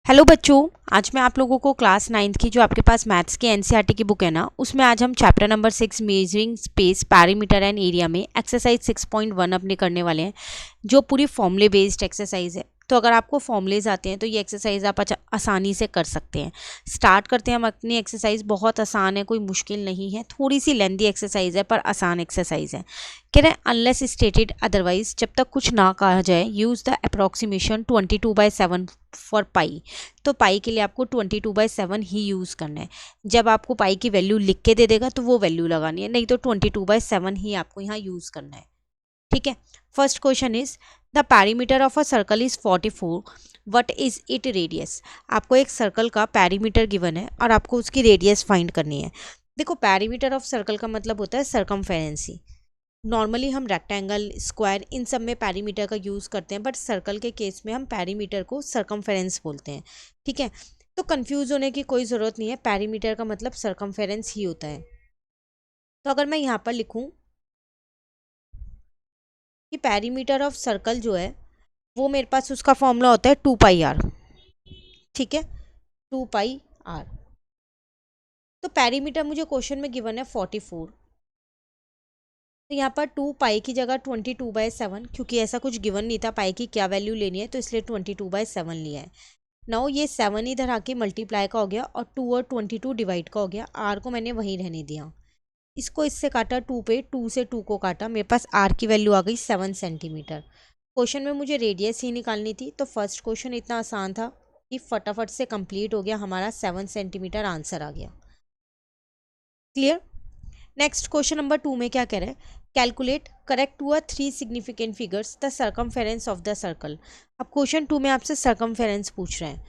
Hello बच्चों। आज मैं आप लोगों को क्लास 9th की जो आपके पास मैथ्स की एनसीईआरटी की बुक है ना, उसमें आज हम chapter number 6 measuring space perimeter and area में एक्सरसाइज 6.1 अपने करने वाले हैं, जो पूरी फॉर्मूले बेस्ड एक्सरसाइज है। तो अगर आपको फॉर्मूलेज आते हैं तो ये एक्सरसाइज आप आसानी से कर सकते हैं। स्टार्ट करते हैं हम अपनी एक्सरसाइज। बहुत आसान है, कोई मुश्किल नहीं है, थोड़ी सी लेंदी एक्सरसाइज है पर आसान एक्सरसाइज है। कह रहे हैं अनलेस स्टेटेड अदरवाइज, जब तक कुछ ना कहा जाए, यूज़ द अप्रॉक्सीमेशन 22/7 फॉर पाई। तो पाई के लिए आपको 22/7 ही यूज़ करना है। जब आपको पाई की वैल्यू लिख के दे देगा तो वो वैल्यू लगानी है, नहीं तो 22/7 ही आपको यहाँ यूज़ करना है। ठीक है। First question is the perimeter of a circle is 44, what is it radius. आपको एक सर्कल का पैरीमीटर गिवन है और आपको उसकी रेडियस फाइंड करनी है। देखो, पैरीमीटर ऑफ सर्कल का मतलब होता है सर्कमफेरेंसी। नॉर्मली हम रेक्टेंगल, स्क्वायर, इन सब में पैरीमीटर का यूज़ करते हैं, बट सर्कल के केस में हम पैरीमीटर को सर्कमफेरेंस बोलते हैं। ठीक है, तो कंफ्यूज होने की कोई ज़रूरत नहीं है, पैरीमीटर का मतलब सर्कमफेरेंस ही होता है। तो अगर मैं यहाँ पर लिखूँ कि पैरीमीटर ऑफ सर्कल जो है वो मेरे पास उसका फॉर्मूला होता है 2πr। ठीक है, 2πr। तो पैरीमीटर मुझे क्वेश्चन में गिवन है 44, तो यहाँ पर 2 पाई की जगह 22/7, क्योंकि ऐसा कुछ गिवन नहीं था पाई की क्या वैल्यू लेनी है, तो इसलिए 22/7 लिया है। नाउ ये 7 इधर आके मल्टीप्लाई का हो गया और 2 और 22 डिवाइड का हो गया। आर को मैंने वहीं रहने दिया। इसको इससे काटा 2 पे, 2 से 2 को काटा, मेरे पास आर की वैल्यू आ गई 7 सेंटीमीटर। क्वेश्चन में मुझे रेडियस ही निकालनी थी, तो फर्स्ट क्वेश्चन इतना आसान था कि फटाफट से कंप्लीट हो गया, हमारा 7 सेंटीमीटर आंसर आ गया। क्लियर। नेक्स्ट क्वेश्चन नंबर 2 में क्या कह रहे हैं, calculate correct to a 3 significant figures the circumference of the circle. अब क्वेश्चन 2 में आपसे सर्कमफेरेंस पूछ रहे हैं,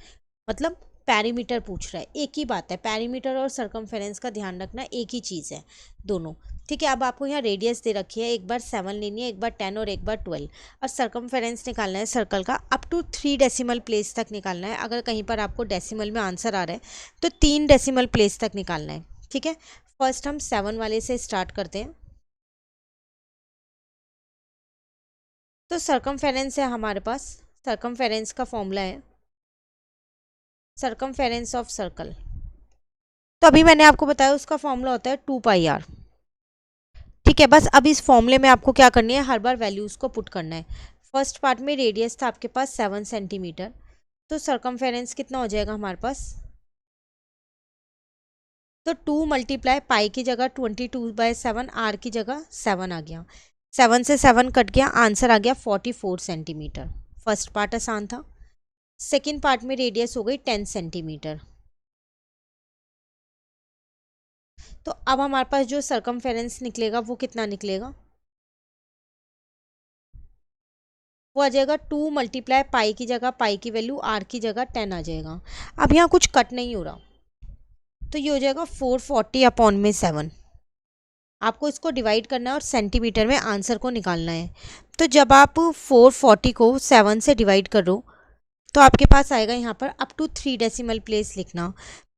मतलब पैरीमीटर पूछ रहा है। एक ही बात है, पैरीमीटर और सर्कमफेरेंस का ध्यान रखना, एक ही चीज़ है दोनों। ठीक है, अब आपको यहाँ रेडियस दे रखी है, एक बार 7 लेनी है, एक बार 10 और एक बार 12, और सर्कमफेरेंस निकालना है सर्कल का अप टू 3 डेसिमल प्लेस तक निकालना है। अगर कहीं पर आपको डेसिमल में आंसर आ रहा है तो 3 डेसिमल प्लेस तक निकालना है। ठीक है, फर्स्ट हम 7 वाले से स्टार्ट करते हैं। तो सर्कमफेरेंस है हमारे पास, सर्कमफेरेंस का फॉर्मूला है सर्कमफेरेंस ऑफ सर्कल। तो अभी मैंने आपको बताया उसका फॉर्मूला होता है 2πr। ठीक है, बस अब इस फॉर्मूले में आपको क्या करनी है, हर बार वैल्यूज़ को पुट करना है। फर्स्ट पार्ट में रेडियस था आपके पास 7 सेंटीमीटर, तो सर्कमफेरेंस कितना हो जाएगा हमारे पास, तो 2 मल्टीप्लाई पाई की जगह 22/7, आर की जगह 7 आ गया, 7 से 7 कट गया, आंसर आ गया 44 सेंटीमीटर। फर्स्ट पार्ट आसान था। सेकेंड पार्ट में रेडियस हो गई 10 सेंटीमीटर। तो अब हमारे पास जो सर्कमफेरेंस निकलेगा वो कितना निकलेगा, वो आ जाएगा 2 मल्टीप्लाई पाई की जगह पाई की वैल्यू आर की जगह 10 आ जाएगा। अब यहाँ कुछ कट नहीं हो रहा, तो ये हो जाएगा 440/7। आपको इसको डिवाइड करना है और सेंटीमीटर में आंसर को निकालना है। तो जब आप 440 को 7 से डिवाइड करो तो आपके पास आएगा यहाँ पर अप टू 3 डेसिमल प्लेस लिखना,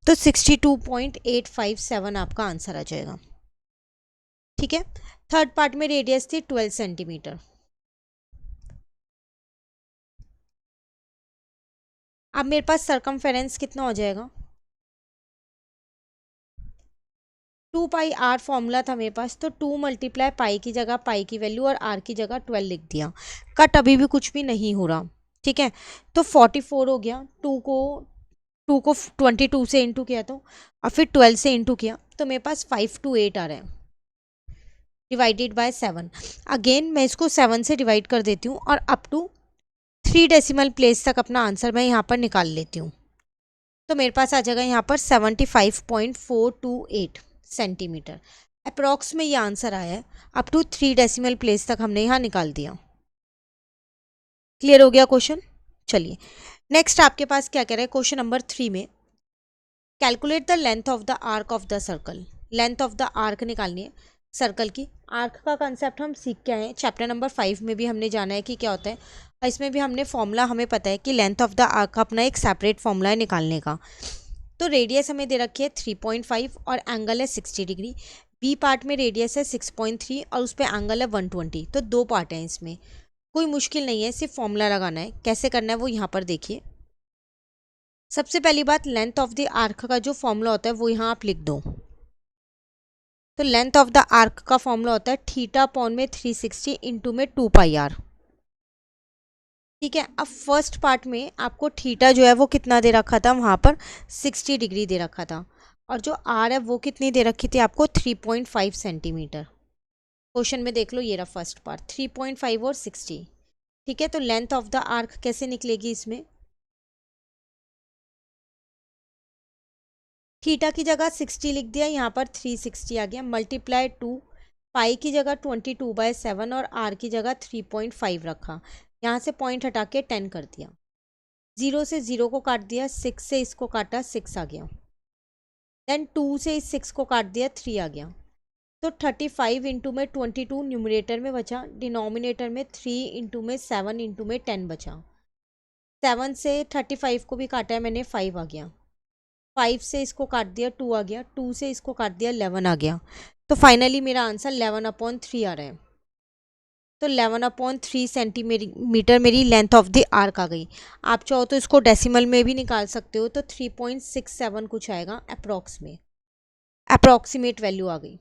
तो 62.857 आपका आंसर आ जाएगा। ठीक है, थर्ड पार्ट में रेडियस थी 12 सेंटीमीटर। अब मेरे पास सर्कमफेरेंस कितना हो जाएगा, 2πr फॉर्मूला था मेरे पास, तो 2 मल्टीप्लाई पाई की जगह पाई की वैल्यू और आर की जगह 12 लिख दिया। कट अभी भी कुछ भी नहीं हो रहा। ठीक है, तो 44 हो गया, 2 को 22 से इंटू किया तो, और फिर 12 से इंटू किया, तो मेरे पास 528 आ रहा है, डिवाइडेड बाय 7। अगेन मैं इसको 7 से डिवाइड कर देती हूँ और अप टू 3 डेसिमल प्लेस तक अपना आंसर मैं यहाँ पर निकाल लेती हूँ। तो मेरे पास आ जाएगा यहाँ पर 75.428 सेंटीमीटर। अप्रॉक्स में ये आंसर आया है, अप टू 3 डेसिमल प्लेस तक हमने यहाँ निकाल दिया। क्लियर हो गया क्वेश्चन। चलिए नेक्स्ट आपके पास क्या कह रहा है, क्वेश्चन नंबर 3 में calculate the length of the arc of the circle. Length of the arc निकालनी है सर्कल की। आर्क का कंसेप्ट हम सीख के आए हैं, चैप्टर नंबर 5 में भी हमने जाना है कि क्या होता है, और इसमें भी हमने फॉर्मूला, हमें पता है कि लेंथ ऑफ द आर्क का अपना एक सेपरेट फॉर्मूला है निकालने का। तो रेडियस हमें दे रखी है 3.5 और एंगल है 60 डिग्री। बी पार्ट में रेडियस है 6.3 और उस पर एंगल है 120। तो दो पार्ट हैं इसमें, कोई मुश्किल नहीं है, सिर्फ फॉर्मूला लगाना है। कैसे करना है वो यहाँ पर देखिए। सबसे पहली बात, लेंथ ऑफ द आर्क का जो फॉर्मूला होता है वो यहाँ आप लिख दो। तो लेंथ ऑफ द आर्क का फॉर्मूला होता है थीटा अपॉन में 360 इंटू में 2 पाई आर। ठीक है, अब फर्स्ट पार्ट में आपको थीटा जो है वो कितना दे रखा था, वहाँ पर 60 डिग्री दे रखा था, और जो आर है वो कितनी दे रखी थी आपको, 3.5 सेंटीमीटर। क्वेश्चन में देख लो, ये रहा फर्स्ट पार्ट, 3.5 और 60। ठीक है, तो लेंथ ऑफ द आर्क कैसे निकलेगी इसमें, थीटा की जगह 60 लिख दिया, यहाँ पर 360 आ गया, मल्टीप्लाई 2, पाई की जगह 22/7 और आर की जगह 3.5 रखा, यहाँ से पॉइंट हटा के 10 कर दिया, 0 से 0 को काट दिया, 6 से इसको काटा 6 आ गया, देन 2 से इस 6 को काट दिया 3 आ गया। तो 35 इंटू में 22 न्यूमरेटर में बचा, डिनोमिनेटर में 3 इंटू में 7 इंटू में 10 बचा, 7 से 35 को भी काटा है मैंने, 5 आ गया, 5 से इसको काट दिया 2 आ गया, 2 से इसको काट दिया 11 आ गया। तो फाइनली मेरा आंसर 11/3 आ रहा है। तो 11/3 सेंटीमीटर मेरी लेंथ ऑफ द आर्क आ गई। आप चाहो तो इसको डेसिमल में भी निकाल सकते हो, तो 3.67 कुछ आएगा अप्रॉक्स में, अप्रॉक्सीमेट वैल्यू आ गई।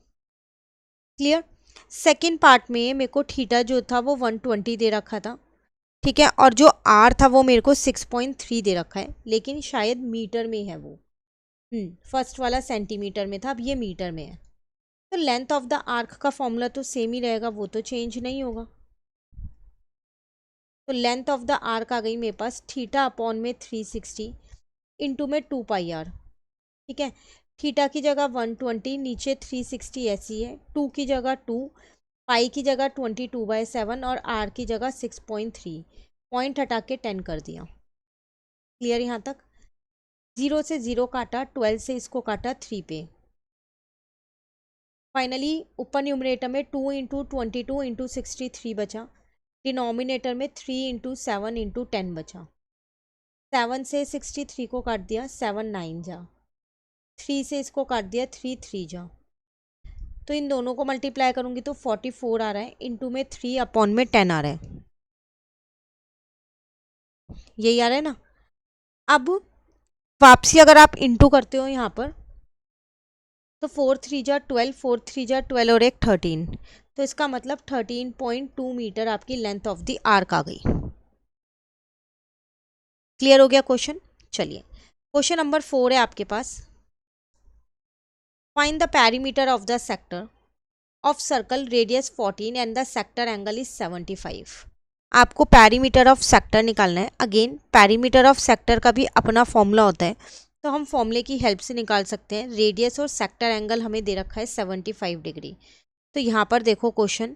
क्लियर। सेकेंड पार्ट में मेरे को थीटा जो था वो 120 दे रखा था। ठीक है, और जो आर था वो मेरे को 6.3 दे रखा है, लेकिन शायद मीटर में है वो। फर्स्ट वाला सेंटीमीटर में था, अब ये मीटर में है। तो लेंथ ऑफ द आर्क का फॉर्मूला तो सेम ही रहेगा, वो तो चेंज नहीं होगा। तो लेंथ ऑफ द आर्क आ गई मेरे पास थीटा अपॉन में 360 इंटू में 2 पाई आर। ठीक है, थीटा की जगह 120, नीचे 360 ऐसी है, 2 की जगह 2, पाई की जगह 22/7 और आर की जगह 6.3, पॉइंट हटा के 10 कर दिया। क्लियर यहाँ तक। 0 से 0 काटा, 12 से इसको काटा 3 पे, फाइनली ऊपर न्यूमरेटर में 2 इंटू 22 इंटू 63 बचा, डिनोमिनेटर में 3 इंटू 7 इंटू 10 बचा, 7 से 63 को काट दिया, 7 9 जा, 3 से इसको काट दिया, 3 3 जा, तो इन दोनों को मल्टीप्लाई करूंगी तो 44 आ रहा है, इंटू में 3 अपॉन में 10 आ रहा है, यही आ रहा है ना। अब वापसी अगर आप इंटू करते हो यहाँ पर, तो 4 3 जा 12, 4 3 जा 12 और एक 13, तो इसका मतलब 13.2 मीटर आपकी लेंथ ऑफ द आर्क आ गई। क्लियर हो गया क्वेश्चन। चलिए क्वेश्चन नंबर 4 है आपके पास। Find the perimeter of the sector of circle radius 14 and the sector angle is 75। आपको पेरीमीटर ऑफ सेक्टर निकालना है। अगेन पेरीमीटर ऑफ सेक्टर का भी अपना फॉर्मूला होता है, तो हम फॉर्मूले की हेल्प से निकाल सकते हैं। रेडियस और सेक्टर एंगल हमें दे रखा है 75 डिग्री। तो यहाँ पर देखो क्वेश्चन,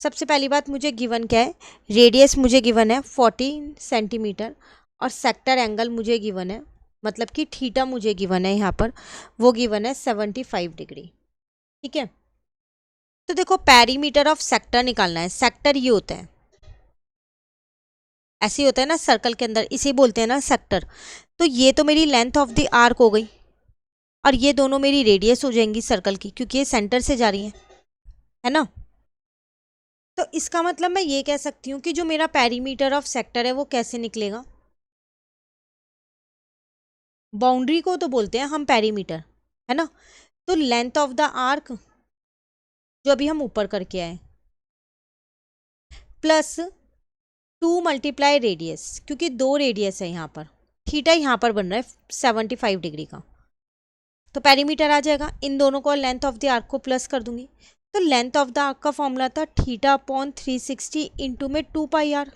सबसे पहली बात मुझे गिवन क्या है, रेडियस मुझे गिवन है 14 सेंटीमीटर और सेक्टर एंगल मुझे गिवन है, मतलब कि थीटा मुझे गिवन है यहाँ पर, वो गिवन है 75 डिग्री। ठीक है, तो देखो पेरीमीटर ऑफ सेक्टर निकालना है। सेक्टर ये होता है, ऐसे ही होता है ना सर्कल के अंदर, इसे बोलते हैं ना सेक्टर। तो ये तो मेरी लेंथ ऑफ द आर्क हो गई, और ये दोनों मेरी रेडियस हो जाएंगी सर्कल की, क्योंकि ये सेंटर से जा रही है ना। तो इसका मतलब मैं ये कह सकती हूँ कि जो मेरा पेरीमीटर ऑफ सेक्टर है वो कैसे निकलेगा, बाउंड्री को तो बोलते हैं हम पेरीमीटर, है ना। तो लेंथ ऑफ द आर्क जो अभी हम ऊपर करके आए, प्लस 2 मल्टीप्लाई रेडियस, क्योंकि 2 रेडियस है यहाँ पर, थीटा यहाँ पर बन रहा है 75 डिग्री का, तो पेरीमीटर आ जाएगा। इन दोनों को लेंथ ऑफ द आर्क को प्लस कर दूंगी, तो लेंथ ऑफ द आर्क का फॉर्मूला था थीटा अपॉन 360 इंटू में 2 पाई आर,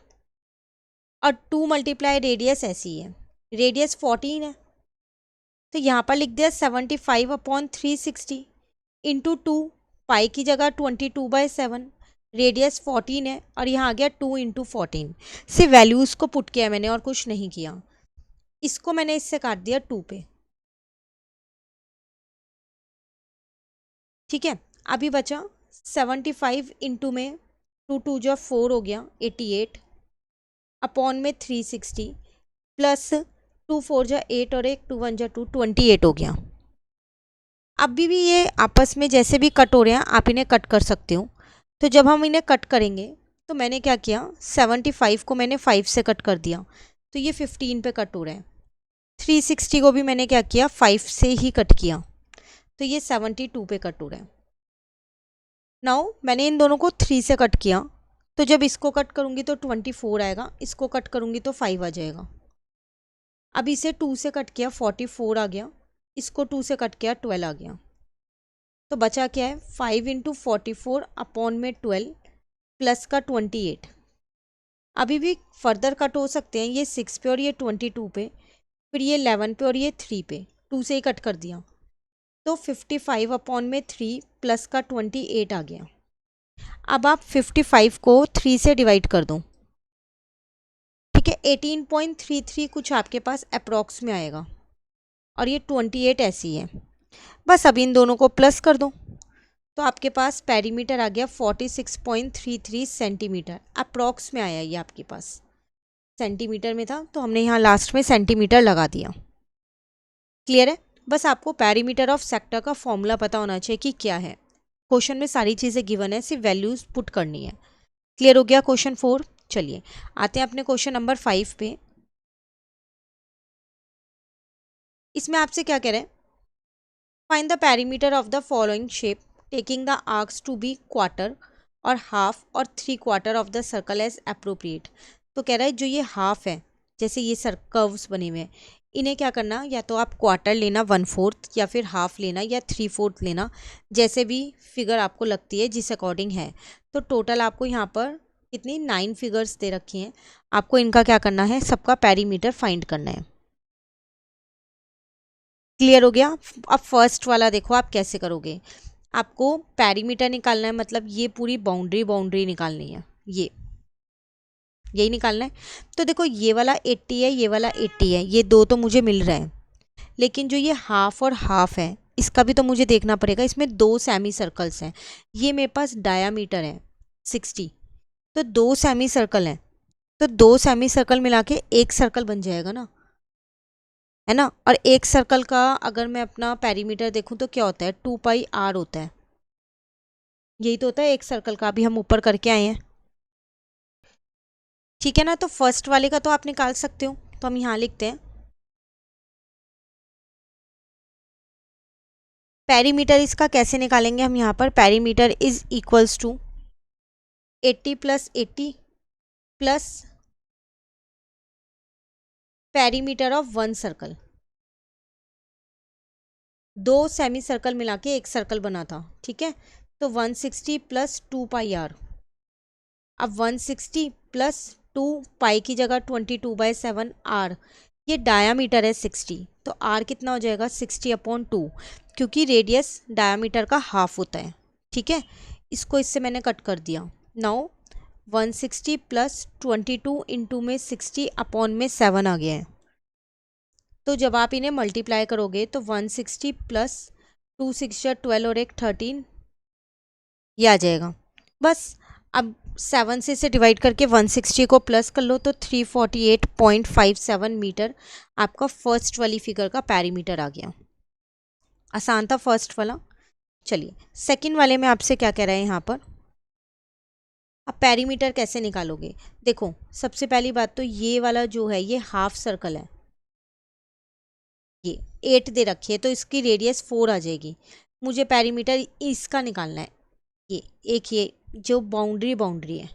और 2 मल्टीप्लाई रेडियस ऐसी है, रेडियस 14 है, तो यहाँ पर लिख दिया 75/360 इंटू 2, पाई की जगह 22/7, रेडियस 14 है, और यहाँ आ गया 2 इंटू 14 से वैल्यूज़ को पुट किया मैंने और कुछ नहीं किया। इसको मैंने इससे काट दिया 2 पे। ठीक है, अभी बचा 75 इंटू में 2 2 जो 4 हो गया 88 अपॉन में 360 प्लस 2 4 जा 8 और एक 2 1 जा 2, 28 हो गया। अभी भी ये आपस में जैसे भी कट हो रहे हैं आप इन्हें कट कर सकते हो। तो जब हम इन्हें कट करेंगे, तो मैंने क्या किया, 75 को मैंने 5 से कट कर दिया, तो ये 15 पे कट हो रहा है। 360 को भी मैंने क्या किया, 5 से ही कट किया, तो ये 72 पे कट हो रहा है। नाउ मैंने इन दोनों को 3 से कट किया, तो जब इसको कट करूँगी तो 24 आएगा, इसको कट करूँगी तो 5 आ जाएगा। अब इसे 2 से कट किया, 44 आ गया, इसको 2 से कट किया, 12 आ गया। तो बचा क्या है, 5 इंटू 44 अपॉन में 12 प्लस का 28। अभी भी फर्दर कट हो सकते हैं, ये 6 पे और ये 22 पे, फिर ये 11 पे और ये 3 पे, 2 से ही कट कर दिया, तो 55 अपॉन में 3 प्लस का 28 आ गया। अब आप 55 को 3 से डिवाइड कर दो, ठीक है, 18.33 कुछ आपके पास अप्रॉक्स में आएगा, और ये 28 ऐसी है। बस अब इन दोनों को प्लस कर दो, तो आपके पास पेरीमीटर आ गया 46.33 सेंटीमीटर, अप्रॉक्स में आया ये आपके पास। सेंटीमीटर में था तो हमने यहाँ लास्ट में सेंटीमीटर लगा दिया। क्लियर है? बस आपको पेरीमीटर ऑफ सेक्टर का फॉर्मूला पता होना चाहिए कि क्या है। क्वेश्चन में सारी चीज़ें गिवन है, सिर्फ वैल्यूज पुट करनी है। क्लियर हो गया क्वेश्चन 4? चलिए आते हैं अपने क्वेश्चन नंबर 5 पे। इसमें आपसे क्या कह रहे हैं, find the perimeter of the following shape taking the arcs to be quarter और हाफ और 3/4 of the circle as appropriate. तो कह रहा है जो ये हाफ है, जैसे ये कर्व्स बने हुए हैं, इन्हें क्या करना, या तो आप क्वार्टर लेना 1/4 या फिर हाफ लेना या 3/4 लेना, जैसे भी फिगर आपको लगती है जिस अकॉर्डिंग है। तो टोटल आपको यहाँ पर कितनी 9 फिगर्स दे रखी हैं, आपको इनका क्या करना है, सबका पेरीमीटर फाइंड करना है। क्लियर हो गया? अब फर्स्ट वाला देखो आप कैसे करोगे। आपको पेरीमीटर निकालना है, मतलब ये पूरी बाउंड्री निकालनी है, ये यही निकालना है। तो देखो ये वाला 80 है, ये वाला 80 है, ये दो तो मुझे मिल रहे हैं, लेकिन जो ये हाफ और हाफ है इसका भी तो मुझे देखना पड़ेगा। इसमें 2 सेमी सर्कल्स हैं, ये मेरे पास डायामीटर है 60, तो 2 सेमी सर्कल हैं, तो 2 सेमी सर्कल मिला के एक सर्कल बन जाएगा ना, है ना। और एक सर्कल का अगर मैं अपना पेरीमीटर देखूं तो क्या होता है, 2πr होता है, यही तो होता है एक सर्कल का, अभी हम ऊपर करके आए हैं, ठीक है ना। तो फर्स्ट वाले का तो आप निकाल सकते हो, तो हम यहाँ लिखते हैं पेरीमीटर। इसका कैसे निकालेंगे हम, यहाँ पर perimeter is equals to 80 + 80 plus perimeter of 1 circle. 2 semicircle मिला के एक सर्कल बना था, ठीक है, तो 160 + 2πr। अब 160 + 2 पाई की जगह 22/7 r, ये डायामीटर है 60, तो r कितना हो जाएगा 60/2, क्योंकि रेडियस डायामीटर का हाफ होता है, ठीक है। इसको इससे मैंने कट कर दिया। नाउ 160 + 22 इंटू में 60/7 आ गया है, तो जब आप इन्हें मल्टीप्लाई करोगे तो 160 + 2 6 12 और एक 13, ये आ जाएगा। बस अब 7 से इसे डिवाइड करके 160 को प्लस कर लो, तो 348.57 मीटर आपका फर्स्ट वाली फिगर का पेरीमीटर आ गया। आसान था फर्स्ट वाला। चलिए सेकंड वाले में आपसे क्या कह रहा है यहाँ पर, अब पेरीमीटर कैसे निकालोगे। देखो सबसे पहली बात तो ये वाला जो है ये हाफ सर्कल है, ये 8 दे रखी है, तो इसकी रेडियस 4 आ जाएगी। मुझे पेरीमीटर इसका निकालना है, ये एक ये जो बाउंड्री है,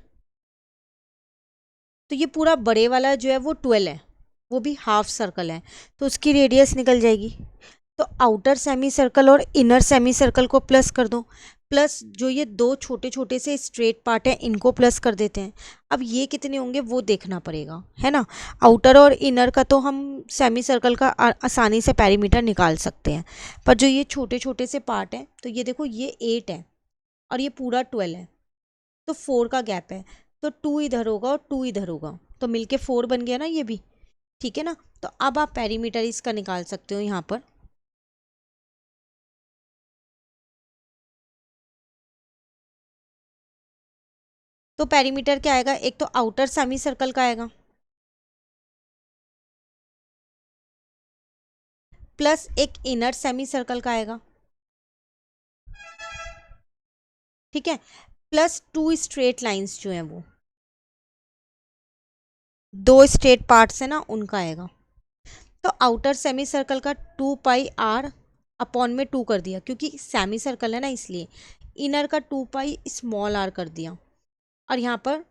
तो ये पूरा बड़े वाला जो है वो 12 है, वो भी हाफ सर्कल है, तो उसकी रेडियस निकल जाएगी। तो आउटर सेमी सर्कल और इनर सेमी सर्कल को प्लस कर दो, प्लस जो ये दो छोटे छोटे से स्ट्रेट पार्ट हैं इनको प्लस कर देते हैं। अब ये कितने होंगे वो देखना पड़ेगा, है ना। आउटर और इनर का तो हम सेमी सर्कल का आसानी से पेरीमीटर निकाल सकते हैं, पर जो ये छोटे छोटे से पार्ट हैं, तो ये देखो ये 8 है और ये पूरा 12 है, तो 4 का गैप है, तो 2 इधर होगा और 2 इधर होगा, तो मिलके 4 बन गया ना ये भी, ठीक है ना। तो अब आप पेरीमीटर इसका निकाल सकते हो यहाँ पर। तो पेरीमीटर क्या आएगा, एक तो आउटर सेमी सर्कल का आएगा प्लस एक इनर सेमी सर्कल का आएगा, ठीक है, प्लस 2 स्ट्रेट लाइंस जो हैं वो, दो स्ट्रेट पार्ट्स है ना, उनका आएगा। तो आउटर सेमी सर्कल का 2πr अपॉन में 2 कर दिया, क्योंकि सेमी सर्कल है ना इसलिए। इनर का 2π स्मॉल r कर दिया। और यहाँ पर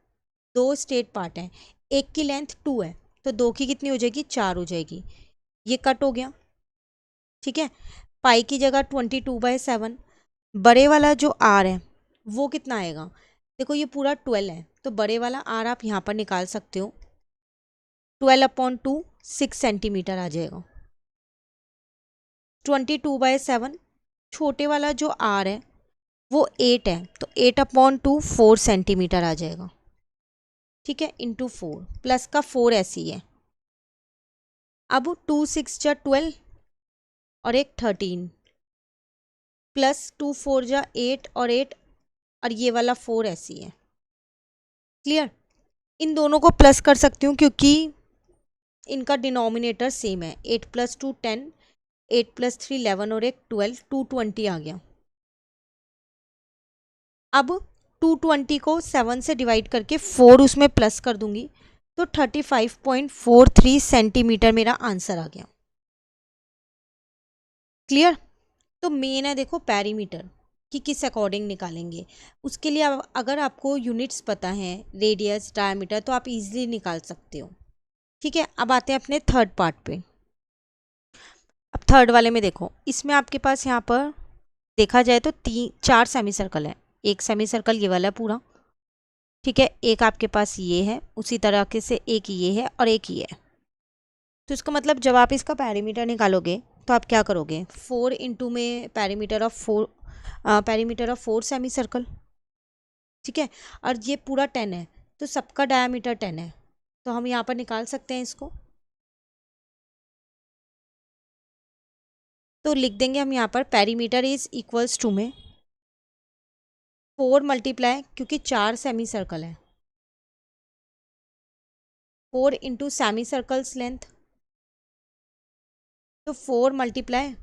दो स्ट्रेट पार्ट हैं, एक की लेंथ 2 है, तो दो की कितनी हो जाएगी, 4 हो जाएगी। ये कट हो गया, ठीक है। पाई की जगह 22/7। बड़े वाला जो आर है वो कितना आएगा, देखो ये पूरा 12 है, तो बड़े वाला आर आप यहाँ पर निकाल सकते हो। 12/2 6 सेंटीमीटर आ जाएगा। 22/7। छोटे वाला जो आर है वो 8 है, तो 8/2 4 सेंटीमीटर आ जाएगा, ठीक है, इंटू 4 प्लस का 4 ऐसे ही है। अब 2 6 जा 12 और एक 13 प्लस 2 4 जा 8 और 8 और ये वाला 4 ऐसी है। क्लियर। इन दोनों को प्लस कर सकती हूँ क्योंकि इनका डिनोमिनेटर सेम है। 8 + 2 10, 8 + 3 11 और एक 12, 220 आ गया। अब 220 को 7 से डिवाइड करके 4 उसमें प्लस कर दूंगी, तो 35.43 सेंटीमीटर मेरा आंसर आ गया। क्लियर। तो मेन है देखो पेरीमीटर कि किस अकॉर्डिंग निकालेंगे। उसके लिए अगर आपको यूनिट्स पता है, रेडियस, डायमीटर, तो आप इजीली निकाल सकते हो, ठीक है। अब आते हैं अपने थर्ड पार्ट पे। अब थर्ड वाले में देखो, इसमें आपके पास यहाँ पर देखा जाए तो 4 सेमी सर्कल है। एक सेमी सर्कल ये वाला पूरा, ठीक है। एक आपके पास ये है, उसी तरह के से एक ये है और एक ये है। तो इसका मतलब जब आप इसका पेरीमीटर निकालोगे तो आप क्या करोगे, 4 इंटू में पेरीमीटर ऑफ 4 सेमी सर्कल, ठीक है। और ये पूरा 10 है, तो सबका डायामीटर 10 है, तो हम यहाँ पर निकाल सकते हैं इसको। तो लिख देंगे हम यहाँ पर पेरीमीटर इज इक्वल्स टू में 4 मल्टीप्लाई, क्योंकि 4 सेमी सर्कल है, 4 इंटू सेमी सर्कल्स लेंथ, तो 4 मल्टीप्लाई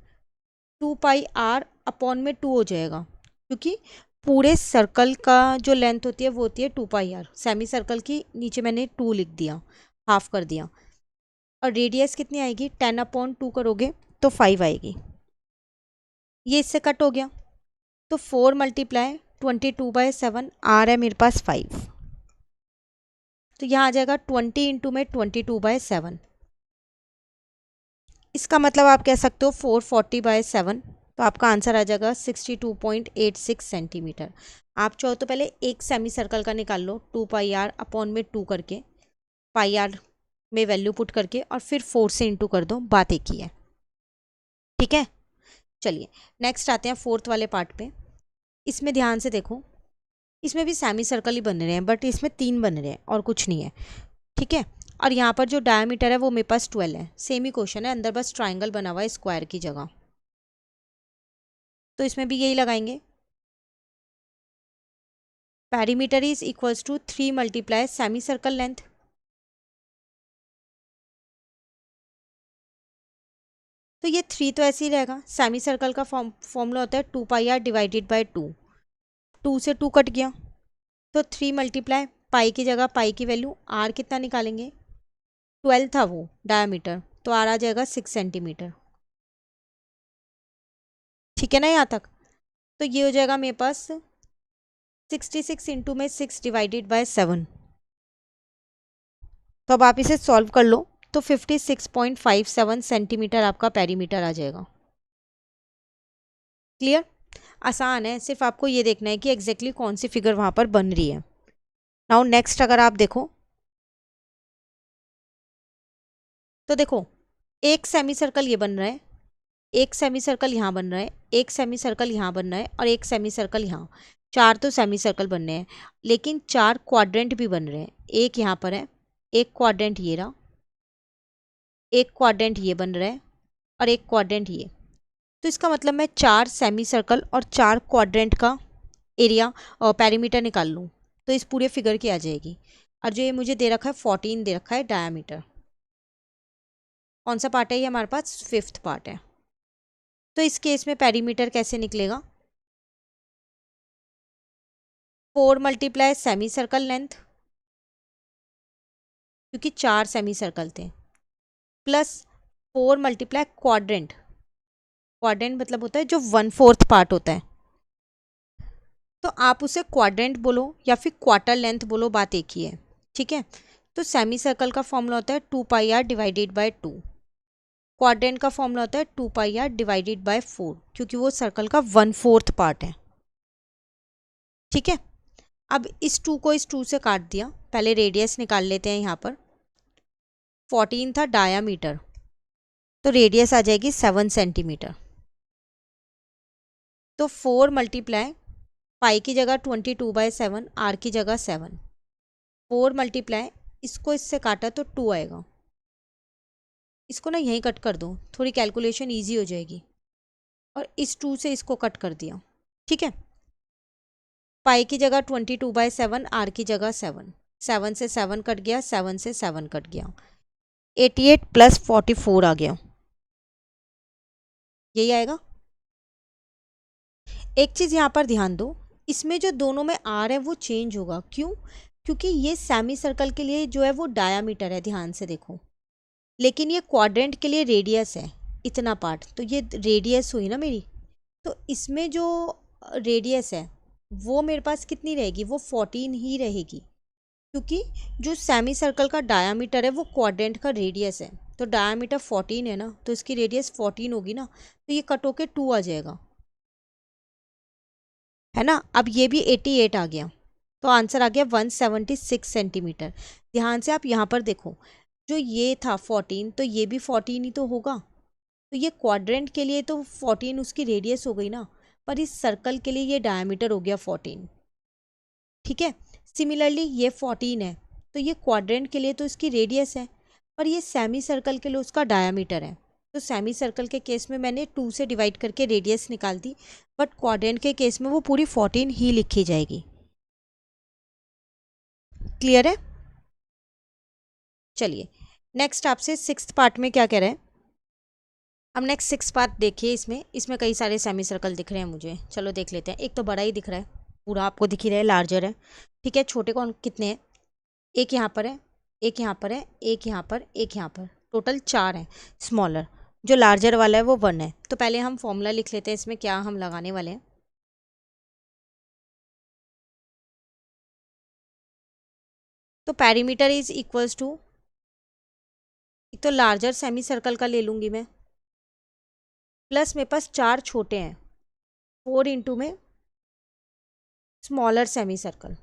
2πr अपॉन में 2 हो जाएगा, क्योंकि पूरे सर्कल का जो लेंथ होती है वो होती है 2πr। सेमी सर्कल की नीचे मैंने 2 लिख दिया, हाफ कर दिया। और रेडियस कितनी आएगी, 10/2 करोगे तो 5 आएगी। ये इससे कट हो गया, तो 4 मल्टीप्लाई 22/7, आर है मेरे पास 5, तो यहाँ आ जाएगा 20 इंटू में 22/7। इसका मतलब आप कह सकते हो 440/7, तो आपका आंसर आ जाएगा 62.86 सेंटीमीटर। आप चाहो तो पहले एक सेमी सर्कल का निकाल लो, 2πr अपॉन में 2 करके, πr में वैल्यू पुट करके, और फिर 4 से इंटू कर दो, बात एक ही है, ठीक है। चलिए नेक्स्ट आते हैं फोर्थ वाले पार्ट पे। इसमें ध्यान से देखो, इसमें भी सेमी सर्कल ही बन रहे हैं, बट इसमें 3 बन रहे हैं और कुछ नहीं है, ठीक है। और यहाँ पर जो डायमीटर है वो मेरे पास 12 है। सेम ही क्वेश्चन है, अंदर बस ट्राइंगल बना हुआ है स्क्वायर की जगह, तो इसमें भी यही लगाएंगे। Perimeter is equals to 3 multiply semicircle length, तो ये 3 तो ऐसे ही रहेगा। सेमी सर्कल का फॉर्मूला होता है 2πr डिवाइडेड बाई 2, 2 से 2 कट गया, तो 3 मल्टीप्लाई पाई की जगह पाई की वैल्यू आर कितना निकालेंगे, 12 था वो डायमीटर, तो आर आ जाएगा 6 सेंटीमीटर, ठीक है ना यहाँ तक। तो ये हो जाएगा मेरे पास 66 इंटू में 6 डिवाइडेड बाय 7। तो अब आप इसे सॉल्व कर लो, तो 56.57 सेंटीमीटर आपका पेरीमीटर आ जाएगा। क्लियर। आसान है, सिर्फ आपको ये देखना है कि एग्जैक्टली कौन सी फिगर वहाँ पर बन रही है। नाउ नेक्स्ट अगर आप देखो, तो देखो एक सेमी सर्कल ये बन रहा है, एक सेमी सर्कल यहाँ बन रहा है, एक सेमी सर्कल यहाँ बन रहा है, और एक सेमी सर्कल यहाँ। 4 तो सेमी सर्कल बन रहे हैं, लेकिन 4 क्वाड्रेंट भी बन रहे हैं। एक यहाँ पर है, एक क्वाड्रेंट ये रहा, एक क्वाड्रेंट ये बन रहा है, और एक क्वाड्रेंट ये। तो इसका मतलब मैं 4 सेमी सर्कल और 4 क्वाड्रेंट का एरिया और पेरीमीटर निकाल लूँ तो इस पूरे फिगर की आ जाएगी। और जो ये मुझे दे रखा है 14 दे रखा है डायामीटर। कौन सा पार्ट है ये, हमारे पास 5th पार्ट है। तो इस केस में पेरीमीटर कैसे निकलेगा, 4 मल्टीप्लाई सेमी सर्कल लेंथ क्योंकि 4 सेमी सर्कल थे, प्लस 4 मल्टीप्लाई क्वाड्रेंट। क्वाड्रेंट मतलब होता है जो 1/4 पार्ट होता है, तो आप उसे क्वाड्रेंट बोलो या फिर क्वार्टर लेंथ बोलो, बात एक ही है। ठीक है, तो सेमी सर्कल का फॉर्मूला होता है 2πr डिवाइडेड बाय 2। क्वाड्रेंट का फॉर्मूला होता है 2πr डिवाइडेड बाय 4, क्योंकि वो सर्कल का 1/4 पार्ट है। ठीक है, अब इस 2 को इस 2 से काट दिया। पहले रेडियस निकाल लेते हैं। यहाँ पर 14 था डायामीटर, तो रेडियस आ जाएगी 7 सेंटीमीटर। तो 4 मल्टीप्लाई पाई की जगह 22/7, आर की जगह 7, 4 मल्टीप्लाई इसको इससे काटा तो 2 आएगा। इसको ना यहीं कट कर दो, थोड़ी कैलकुलेशन इजी हो जाएगी। और इस 2 से इसको कट कर दिया। ठीक है, पाई की जगह 22/7, आर की जगह 7, 7 से 7 कट गया, 7 से 7 कट गया, 88 + 44 आ गया। यही आएगा। एक चीज़ यहाँ पर ध्यान दो, इसमें जो दोनों में आर है वो चेंज होगा। क्यों? क्योंकि ये सेमी सर्कल के लिए जो है वो डायामीटर है, ध्यान से देखो, लेकिन ये क्वाड्रेंट के लिए रेडियस है, इतना पार्ट, तो ये रेडियस हुई ना मेरी। तो इसमें जो रेडियस है वो मेरे पास कितनी रहेगी? वो 14 ही रहेगी, क्योंकि जो सेमी सर्कल का डायामीटर है वो क्वाड्रेंट का रेडियस है। तो डायामीटर 14 है ना, तो इसकी रेडियस 14 होगी ना, तो ये कट होके 2 आ जाएगा, है ना। अब ये भी 88 आ गया, तो आंसर आ गया 176 सेंटीमीटर। ध्यान से आप यहाँ पर देखो, जो ये था 14, तो ये भी 14 ही तो होगा। तो ये क्वाड्रेंट के लिए तो 14 उसकी रेडियस हो गई ना, पर इस सर्कल के लिए ये डायमीटर हो गया 14। ठीक है, सिमिलरली ये 14 है, तो ये क्वाड्रेंट के लिए तो इसकी रेडियस है, पर ये सेमी सर्कल के लिए उसका डायमीटर है। तो सेमी सर्कल के केस में मैंने 2 से डिवाइड करके रेडियस निकाल दी, बट क्वाड्रेंट के केस में वो पूरी 14 ही लिखी जाएगी। क्लियर है? चलिए नेक्स्ट आपसे 6th पार्ट में क्या कह रहे हैं। अब नेक्स्ट 6th पार्ट देखिए, इसमें कई सारे सेमी सर्कल दिख रहे हैं मुझे। चलो देख लेते हैं। एक तो बड़ा ही दिख रहा है, पूरा आपको दिख ही रहा है, लार्जर है। ठीक है, छोटे कौन कितने हैं? एक यहाँ पर है, एक यहाँ पर है, एक यहाँ पर, एक यहाँ पर, टोटल 4 हैं। स्मॉलर जो लार्जर वाला है वो 1 है। तो पहले हम फॉर्मूला लिख लेते हैं, इसमें क्या हम लगाने वाले हैं। तो पेरीमीटर इज इक्वल्स टू, एक तो लार्जर सेमी सर्कल का ले लूँगी मैं, प्लस मेरे पास 4 छोटे हैं, 4 इंटू में स्मॉलर सेमी सर्कल।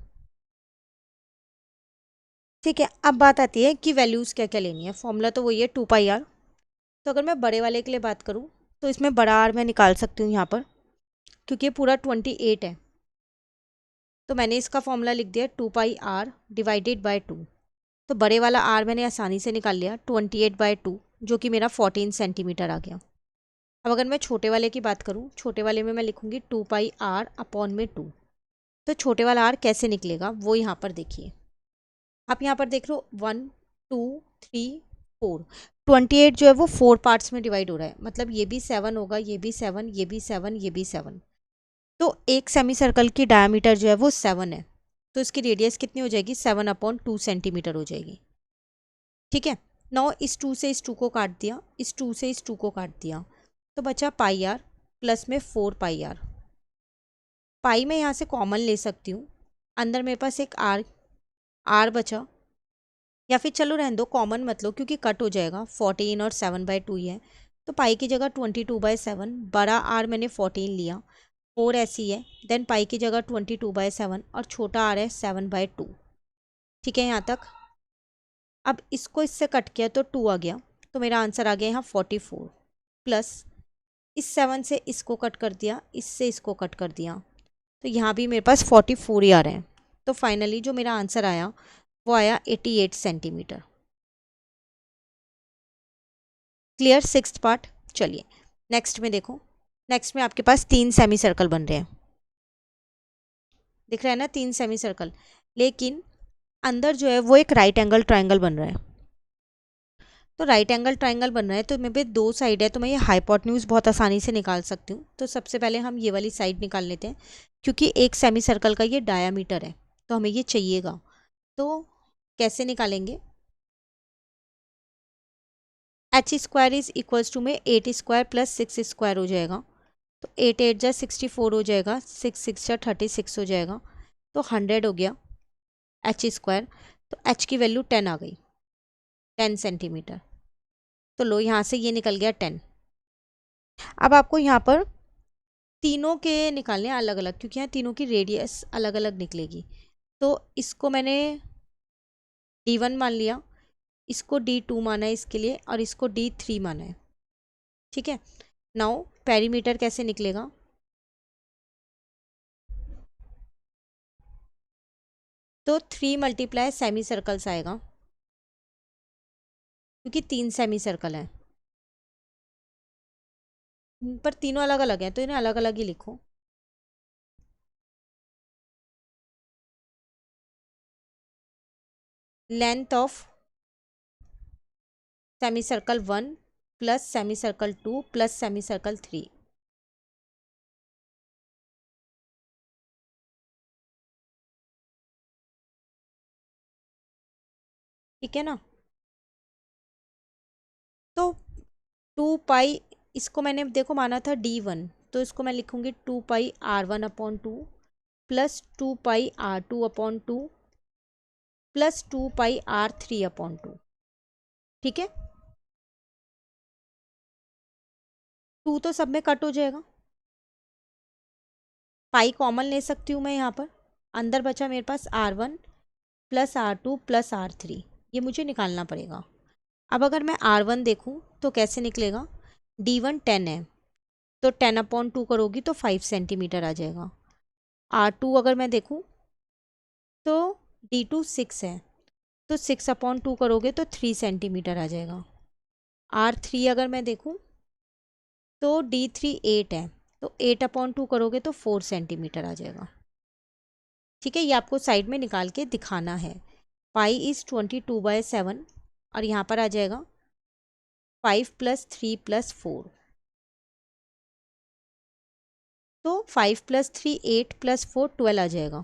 ठीक है, अब बात आती है कि वैल्यूज़ क्या क्या लेनी है। फॉर्मूला तो वही है 2πr। तो अगर मैं बड़े वाले के लिए बात करूँ तो इसमें बड़ा आर मैं निकाल सकती हूँ यहाँ पर, क्योंकि ये पूरा 28 है। तो मैंने इसका फॉर्मूला लिख दिया 2πr डिवाइडेड बाय 2। तो बड़े वाला आर मैंने आसानी से निकाल लिया, 28/2, जो कि मेरा 14 सेंटीमीटर आ गया। अब अगर मैं छोटे वाले की बात करूँ, छोटे वाले में मैं लिखूँगी 2πr/2। तो छोटे वाला आर कैसे निकलेगा वो यहाँ पर देखिए। आप यहाँ पर देख लो 1 2 3 4, 28 जो है वो 4 पार्ट्स में डिवाइड हो रहा है, मतलब ये भी 7 होगा, ये भी 7, ये भी 7, ये भी 7। तो एक सेमी सर्कल की डायमीटर जो है वो 7 है, तो इसकी रेडियस कितनी हो जाएगी? 7/2 सेंटीमीटर हो जाएगी। ठीक है, 9 इस 2 से इस 2 को काट दिया, इस 2 से इस 2 को काट दिया, तो बचा πr प्लस में 4πr। पाई में यहाँ से कॉमन ले सकती हूँ, अंदर मेरे पास एक आर बचा, या फिर चलो रहने दो, कॉमन मत लो क्योंकि कट हो जाएगा, 14 और 7/2 ही है। तो पाई की जगह 22/7, बड़ा आर मैंने 14 लिया, 4 ऐसी है, देन पाई की जगह 22/7 और छोटा आर है 7/2। ठीक है यहाँ तक। अब इसको इससे कट किया तो 2 आ गया, तो मेरा आंसर आ गया यहाँ 44, प्लस इस 7 से इसको कट कर दिया, इससे इसको कट कर दिया, तो यहाँ भी मेरे पास 44 ही आ रहे हैं। तो फाइनली जो मेरा आंसर आया वो आया 88 सेंटीमीटर। Clear 6th part. चलिए नेक्स्ट में देखो, नेक्स्ट में आपके पास 3 सेमी सर्कल बन रहे हैं, दिख रहा है ना, 3 सेमी सर्कल, लेकिन अंदर जो है वो एक राइट एंगल ट्राइंगल बन रहा है। तो राइट एंगल ट्राइंगल बन रहा है, तो मेरे पे 2 साइड है, तो मैं ये हाइपोटेन्यूज बहुत आसानी से निकाल सकती हूँ। तो सबसे पहले हम ये वाली साइड निकाल लेते हैं, क्योंकि एक सेमी सर्कल का ये डायामीटर है, तो हमें ये चाहिएगा। तो कैसे निकालेंगे? H square is equals to में 8 स्क्वायर प्लस 6 स्क्वायर हो जाएगा, तो 8 8 जा 64 हो जाएगा, 6 6 जा 36 हो जाएगा, तो 100 हो गया एच स्क्वायर। तो एच की वैल्यू 10 आ गई, 10 सेंटीमीटर। तो लो यहाँ से ये निकल गया 10। अब आपको यहाँ पर तीनों के निकालने अलग अलग, क्योंकि यहाँ तीनों की रेडियस अलग अलग निकलेगी। तो इसको मैंने D1 मान लिया, इसको D2 माना है इसके लिए, और इसको D3 माना है। ठीक है, नाउ पेरीमीटर कैसे निकलेगा? तो 3 मल्टीप्लाई सेमी सर्कल्स आएगा, क्योंकि 3 सेमी सर्कल हैं, पर तीनों अलग अलग हैं तो इन्हें अलग अलग ही लिखो। Length of semi circle 1 plus semi circle 2 plus semi circle 3। ठीक है ना? तो 2 पाई, इसको मैंने देखो माना था D1, तो इसको मैं लिखूंगी 2 पाई R1/2 प्लस 2 पाई R2/2 प्लस 2 पाई R3/2। ठीक है, 2 तो सब में कट हो जाएगा, पाई कॉमन ले सकती हूँ मैं यहाँ पर, अंदर बचा मेरे पास R1 plus R2 plus R3, ये मुझे निकालना पड़ेगा। अब अगर मैं R1 देखूँ तो कैसे निकलेगा? D1 10 है, तो 10/2 करोगी तो 5 सेंटीमीटर आ जाएगा। R2 अगर मैं देखूँ तो D2 6 है, तो 6/2 करोगे तो 3 सेंटीमीटर आ जाएगा। R3 अगर मैं देखूँ तो D3 8 है, तो 8/2 करोगे तो 4 सेंटीमीटर आ जाएगा। ठीक है, ये आपको साइड में निकाल के दिखाना है। पाई इज़ 22/7, और यहाँ पर आ जाएगा 5 + 3 + 4, तो 5 + 3 8 + 4 12 आ जाएगा।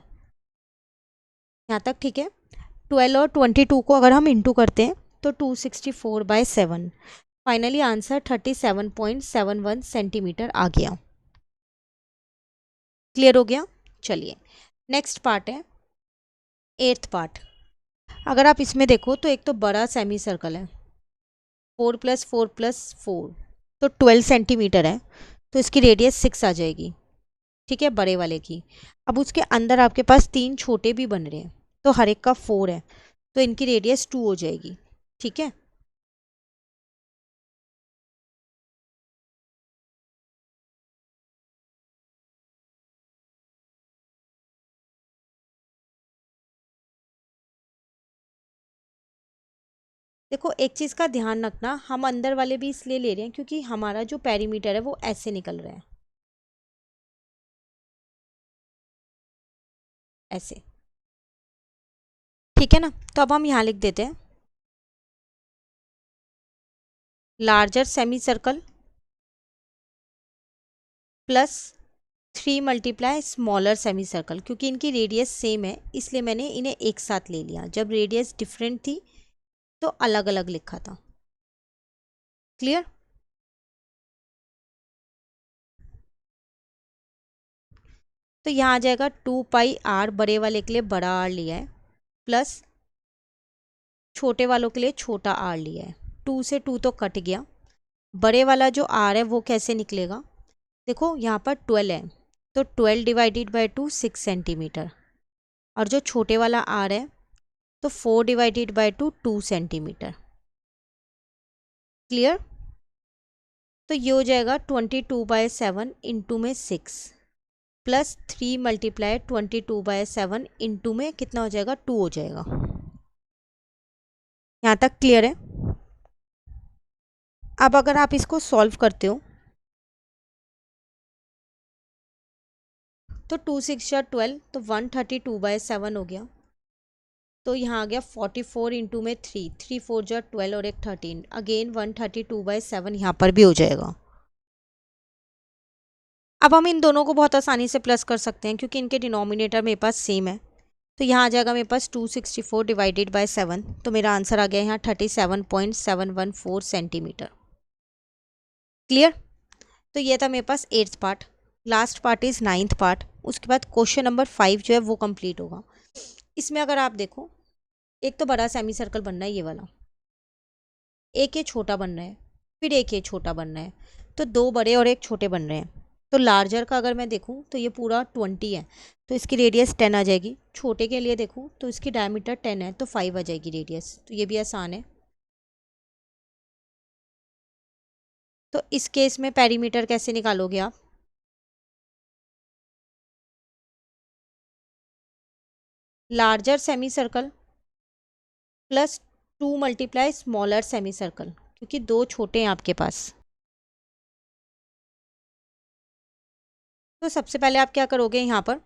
यहाँ तक ठीक है। 12 और 22 को अगर हम इंटू करते हैं तो 264/7, फाइनली आंसर 37.71 सेंटीमीटर आ गया। क्लियर हो गया? चलिए नेक्स्ट पार्ट है 8th पार्ट। अगर आप इसमें देखो तो एक तो बड़ा सेमी सर्कल है, 4 + 4 + 4, तो 12 सेंटीमीटर है, तो इसकी रेडियस 6 आ जाएगी। ठीक है, बड़े वाले की। अब उसके अंदर आपके पास 3 छोटे भी बन रहे हैं, तो हर एक का 4 है, तो इनकी रेडियस 2 हो जाएगी। ठीक है, देखो एक चीज़ का ध्यान रखना, हम अंदर वाले भी इसलिए ले रहे हैं क्योंकि हमारा जो पेरीमीटर है वो ऐसे निकल रहा है, ऐसे। ठीक है ना? तो अब हम यहाँ लिख देते हैं larger semi circle plus 3 multiply smaller semi circle, क्योंकि इनकी रेडियस सेम है इसलिए मैंने इन्हें एक साथ ले लिया। जब रेडियस डिफरेंट थी तो अलग अलग लिखा था। क्लियर? तो यहाँ आ जाएगा 2 पाई R, बड़े वाले के लिए बड़ा R लिया है, प्लस छोटे वालों के लिए छोटा R लिया है। 2 से 2 तो कट गया, बड़े वाला जो R है वो कैसे निकलेगा? देखो यहाँ पर 12 है, तो 12 डिवाइडेड बाई 2 6 सेंटीमीटर, और जो छोटे वाला R है तो 4 डिवाइडेड बाई 2 2 सेंटीमीटर। क्लियर? तो ये हो जाएगा 22/7 इंटू में 6 प्लस 3 मल्टीप्लाई 22/7 इंटू में कितना हो जाएगा? 2 हो जाएगा। यहाँ तक क्लियर है? अब अगर आप इसको सॉल्व करते हो तो 2 6 या 12, तो 132/7 हो गया। तो यहाँ आ गया 44 इंटू में 3, 3 4 जा 12 और एक 13, अगेन 132/7 यहाँ पर भी हो जाएगा। अब हम इन दोनों को बहुत आसानी से प्लस कर सकते हैं क्योंकि इनके डिनोमिनेटर मेरे पास सेम है, तो यहाँ आ जाएगा मेरे पास 264 डिवाइडेड बाय 7, तो मेरा आंसर आ गया यहाँ 37.714 सेंटीमीटर। क्लियर। तो ये था मेरे पास 8th part. Last part is 9th part. उसके बाद क्वेश्चन नंबर 5 जो है वो कंप्लीट होगा। इसमें अगर आप देखो, एक तो बड़ा सेमी सर्कल बनना है ये वाला, एक ये छोटा बन रहा है, फिर एक ये छोटा बन रहा है, तो दो बड़े और एक छोटे बन रहे हैं। तो लार्जर का अगर मैं देखूं तो ये पूरा 20 है, तो इसकी रेडियस 10 आ जाएगी। छोटे के लिए देखूं तो इसकी डायमीटर 10 है, तो 5 आ जाएगी रेडियस। तो ये भी आसान है। तो इस केस में पेरीमीटर कैसे निकालोगे आप? Larger semi circle plus 2 multiply smaller semi circle, क्योंकि दो छोटे हैं आपके पास। तो सबसे पहले आप क्या करोगे, यहाँ पर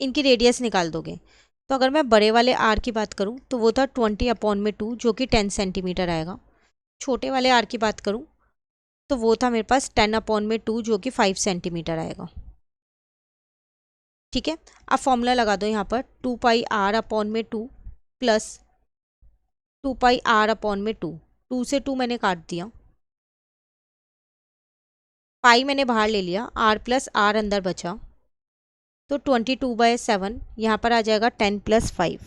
इनकी रेडियस निकाल दोगे। तो अगर मैं बड़े वाले आर की बात करूँ तो वो था 20/2 जो कि 10 सेंटीमीटर आएगा। छोटे वाले आर की बात करूँ तो वो था मेरे पास 10/2 जो कि 5 सेंटीमीटर आएगा। ठीक है, आप फॉर्मूला लगा दो यहाँ पर 2πr/2 प्लस 2πr/2। 2 से 2 मैंने काट दिया, पाई मैंने बाहर ले लिया, r प्लस आर अंदर बचा, तो 22/7 यहाँ पर आ जाएगा 10 + 5।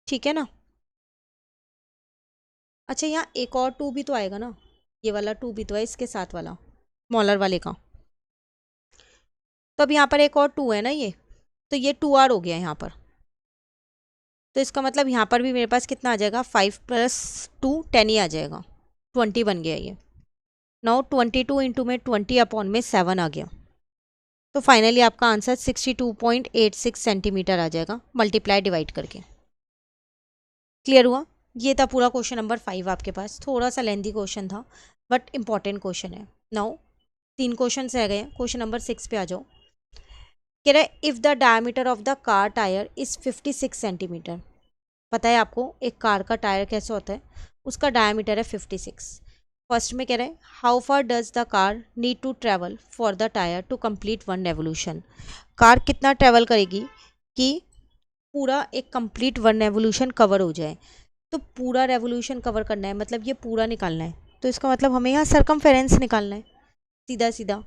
ठीक है ना। अच्छा, यहाँ एक और 2 भी तो आएगा ना, ये वाला 2 भी तो है इसके साथ वाला स्मॉलर वाले का। तो अब यहाँ पर एक और 2 है ना ये, तो ये 2r हो गया यहाँ पर। तो इसका मतलब यहाँ पर भी मेरे पास कितना आ जाएगा, 5 + 2 10 ही आ जाएगा, 20 बन गया ये। नाउ 22 इंटू में 20/7 आ गया। तो फाइनली आपका आंसर 62.86 सेंटीमीटर आ जाएगा, मल्टीप्लाई डिवाइड करके। क्लियर हुआ। ये था पूरा क्वेश्चन नंबर 5 आपके पास। थोड़ा सा लेंथी क्वेश्चन था बट इंपॉर्टेंट क्वेश्चन है। नाउ 3 क्वेश्चन रह गए हैं। क्वेश्चन नंबर 6 पे आ जाओ। कह रहा है if the diameter of the car tyre is 56 centimetre. पता है आपको एक कार का टायर कैसे होता है, उसका डायमीटर है 56। फर्स्ट में कह रहे हैं how far does the car need to travel for the tyre to complete 1 revolution. Car कितना ट्रैवल करेगी कि पूरा एक कंप्लीट 1 रेवोल्यूशन कवर हो जाए। तो पूरा रेवोल्यूशन कवर करना है, मतलब ये पूरा निकालना है। तो इसका मतलब हमें यहाँ सरकमफेरेंस निकालना है, सीधा सीधा।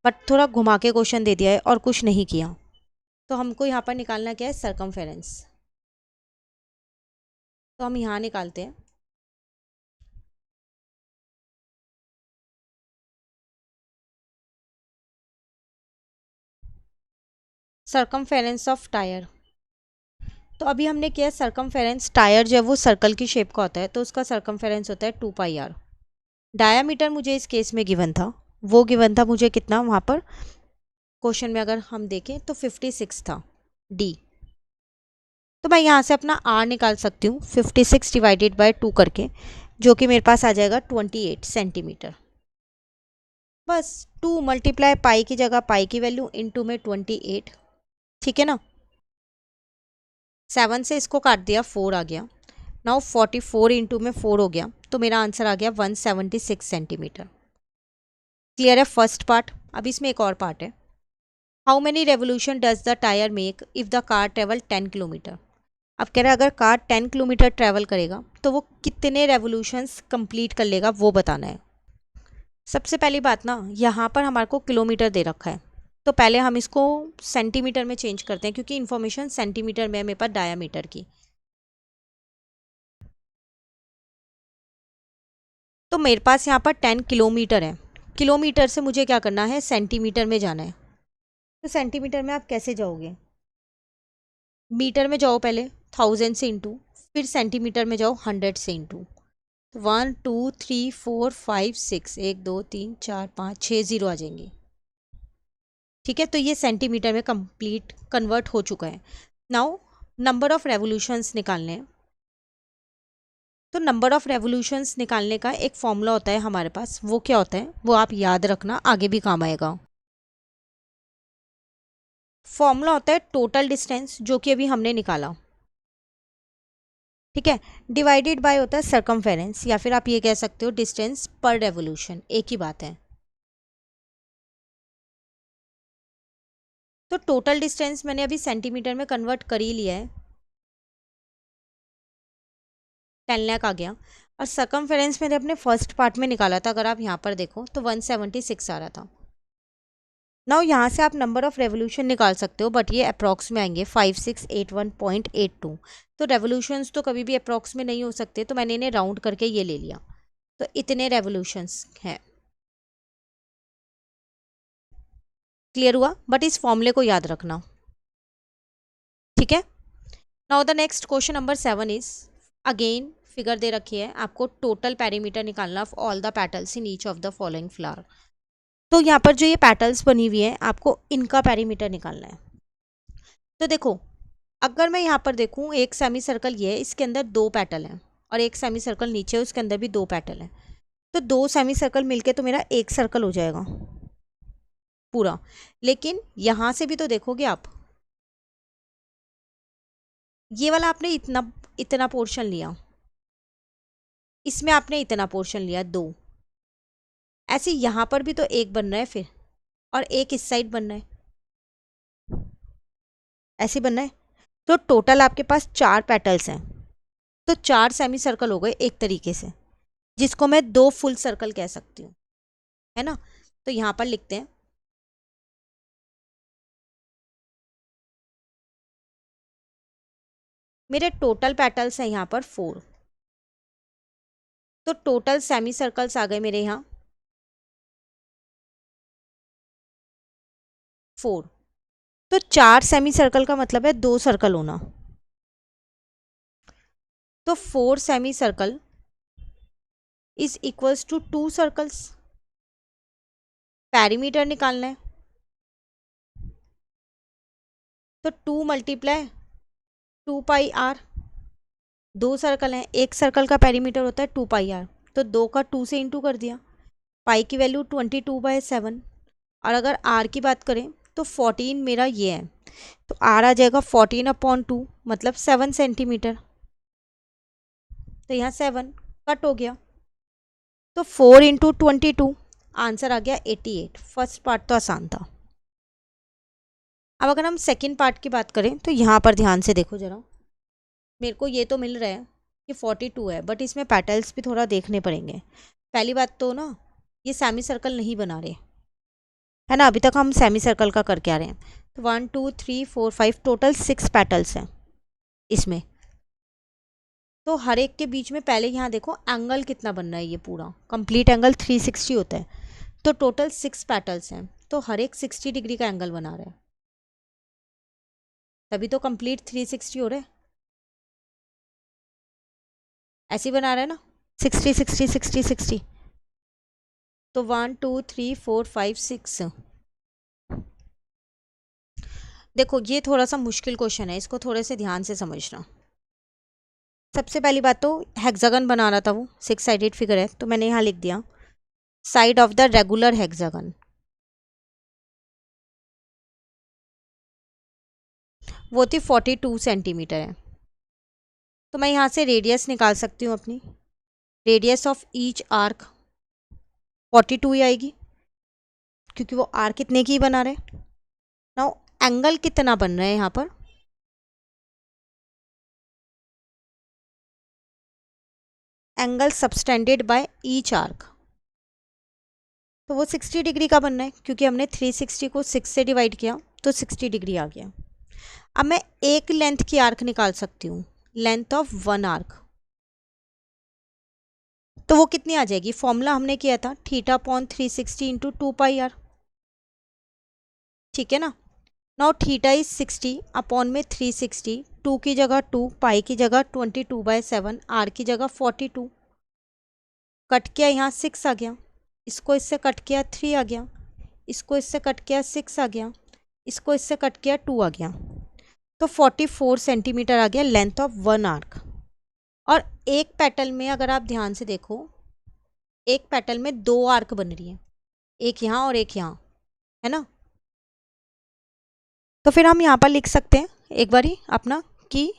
बट थोड़ा घुमा के क्वेश्चन दे दिया है और कुछ नहीं किया। तो हमको यहाँ पर निकालना क्या है, सरकमफेरेंस। तो हम यहाँ निकालते हैं। Circumference of tyre. तो अभी हमने किया सरकमफेरेंस, टायर जो है वो सर्कल की शेप का होता है, तो उसका सरकमफेरेंस होता है 2πr। डायामीटर मुझे इस केस में गिवन था, वो गिवन था मुझे कितना वहाँ पर क्वेश्चन में, अगर हम देखें तो 56 था डी। तो मैं यहाँ से अपना r निकाल सकती हूँ 56 डिवाइडेड बाय 2 करके, जो कि मेरे पास आ जाएगा 28 सेंटीमीटर। बस 2 मल्टीप्लाई पाई की जगह पाई की वैल्यू इंटू में 28। ठीक है ना। 7 से इसको काट दिया, 4 आ गया। नाउ 44 इंटू में 4 हो गया, तो मेरा आंसर आ गया 176 सेंटीमीटर। क्लियर है फर्स्ट पार्ट। अब इसमें एक और पार्ट है। How many revolution does the tyre make if the car travel 10 kilometre. अब कह रहा है अगर कार 10 किलोमीटर ट्रैवल करेगा तो वो कितने रेवोल्यूशंस कंप्लीट कर लेगा, वो बताना है। सबसे पहली बात ना, यहाँ पर हमारे को किलोमीटर दे रखा है, तो पहले हम इसको सेंटीमीटर में चेंज करते हैं, क्योंकि इन्फॉर्मेशन सेंटीमीटर में है मेरे पास डायामीटर की। तो मेरे पास यहाँ पर 10 किलोमीटर है। किलोमीटर से मुझे क्या करना है, सेंटीमीटर में जाना है। तो सेंटीमीटर में आप कैसे जाओगे, मीटर में जाओ पहले 1000 से इंटू, फिर सेंटीमीटर में जाओ 100 से इंटू। 1 2 3 4 5 6, 1 2 3 4 5 6 जीरो आ जाएंगे। ठीक है, तो ये सेंटीमीटर में कंप्लीट कन्वर्ट हो चुका है। नाउ नंबर ऑफ रेवोल्यूशंस निकालने हैं। तो नंबर ऑफ रेवोल्यूशंस निकालने का एक फॉर्मूला होता है हमारे पास, वो क्या होता है वो आप याद रखना, आगे भी काम आएगा। फॉर्मूला होता है टोटल डिस्टेंस, जो कि अभी हमने निकाला। ठीक है, डिवाइडेड बाय होता है सरकमफेरेंस, या फिर आप ये कह सकते हो डिस्टेंस पर रेवोल्यूशन, एक ही बात है। तो टोटल डिस्टेंस मैंने अभी सेंटीमीटर में कन्वर्ट कर ही लिया है, 10 लाख आ गया। और सर्कमफेरेंस मैंने अपने फर्स्ट पार्ट में निकाला था, अगर आप यहाँ पर देखो तो 176 आ रहा था। नाउ यहाँ से आप नंबर ऑफ रेवोल्यूशन निकाल सकते हो, बट ये अप्रॉक्स में आएंगे 5681.82। तो रेवोल्यूशंस तो कभी भी अप्रॉक्स में नहीं हो सकते, तो मैंने इन्हें राउंड करके ये ले लिया। तो इतने रेवोल्यूशंस हैं। क्लियर हुआ? बट इस फॉर्मूले को याद रखना, ठीक है। Now the next question number 7 is again figure दे रखी है, आपको टोटल पेरीमीटर निकालना of all the petals in each of the following flower. तो यहाँ पर जो ये पेटल्स बनी हुई है, आपको इनका पेरीमीटर निकालना है। तो देखो, अगर मैं यहाँ पर देखूँ, एक सेमी सर्कल ये है, इसके अंदर 2 पेटल हैं, और एक सेमी सर्कल नीचे है, उसके अंदर भी 2 पेटल हैं। तो 2 सेमी सर्कल मिलके तो मेरा एक सर्कल हो जाएगा पूरा। लेकिन यहाँ से भी तो देखोगे आप, ये वाला आपने इतना इतना पोर्शन लिया, इसमें आपने इतना पोर्शन लिया 2, ऐसे यहाँ पर भी तो एक बन रहा है फिर, और एक इस साइड बनना है, ऐसे बनना है। तो टोटल आपके पास 4 पेटल्स हैं, तो 4 सेमी सर्कल हो गए एक तरीके से, जिसको मैं 2 फुल सर्कल कह सकती हूँ, है ना। तो यहाँ पर लिखते हैं, मेरे टोटल पेटल्स हैं यहाँ पर 4। तो टोटल सेमी सर्कल्स आ गए मेरे यहाँ 4। तो 4 सेमी सर्कल का मतलब है 2 सर्कल होना। तो 4 semicircle is equals to 2 circles. Perimeter निकालना है, तो 2 मल्टीप्लाई 2πr, 2 सर्कल हैं, एक सर्कल का पेरीमीटर होता है 2πr, तो 2 का 2 से इंटू कर दिया। पाई की वैल्यू 22/7। और अगर आर की बात करें तो 14 मेरा ये है, तो आर आ जाएगा 14/2, मतलब 7 सेंटीमीटर। तो यहाँ 7 कट हो गया, तो 4 इंटू 22, आंसर आ गया 88। फर्स्ट पार्ट तो आसान था। अब अगर हम सेकंड पार्ट की बात करें, तो यहाँ पर ध्यान से देखो जरा, मेरे को ये तो मिल रहा है कि 42 है, बट इसमें पेटल्स भी थोड़ा देखने पड़ेंगे। पहली बात तो ना, ये सेमी सर्कल नहीं बना रहे, है ना। अभी तक हम सेमी सर्कल का करके आ रहे हैं। तो 1 2 3 4 5 टोटल 6 पेटल्स हैं इसमें। तो हर एक के बीच में पहले यहाँ देखो एंगल कितना बन रहा है, ये पूरा कंप्लीट एंगल 360 होता है। तो टोटल 6 पेटल्स हैं, तो हर एक 60 डिग्री का एंगल बना रहा है, तभी तो कंप्लीट 360 हो रहा है। ऐसे ही बना रहा है ना, 60 60 60 60। तो 1 2 3 4 5 6। देखो ये थोड़ा सा मुश्किल क्वेश्चन है, इसको थोड़े से ध्यान से समझना। सबसे पहली बात तो हेक्सागन बना रहा था वो, 6 साइडेड फिगर है, तो मैंने यहाँ लिख दिया side of the regular hexagon, वो थी 42 सेंटीमीटर है। तो मैं यहाँ से रेडियस निकाल सकती हूँ अपनी, रेडियस ऑफ ईच आर्क 42 ही आएगी, क्योंकि वो आर्क कितने की बना रहे। नाउ एंगल कितना बन रहा है यहाँ पर, angle subtended by each arc, तो वो 60 डिग्री का बनना है, क्योंकि हमने 360 को 6 से डिवाइड किया, तो 60 डिग्री आ गया। अब मैं एक लेंथ की आर्क निकाल सकती हूँ, लेंथ ऑफ 1 आर्क, तो वो कितनी आ जाएगी। फॉर्मूला हमने किया था θ/360 इंटू 2πr, ठीक है ना। नाउ थीटा इज 60 अपॉन में 360, 2 की जगह 2, पाई की जगह 22/7, आर की जगह 42। कट किया, यहाँ 6 आ गया, इसको इससे कट किया 3 आ गया, इसको इससे कट किया 6 आ गया, इसको इससे कट किया 2 आ गया, तो 44 सेंटीमीटर आ गया लेंथ ऑफ 1 आर्क। और एक पेटल में अगर आप ध्यान से देखो, एक पेटल में 2 आर्क बन रही है, एक यहाँ और एक यहाँ, है ना। तो फिर हम यहाँ पर लिख सकते हैं एक बारी अपना, कि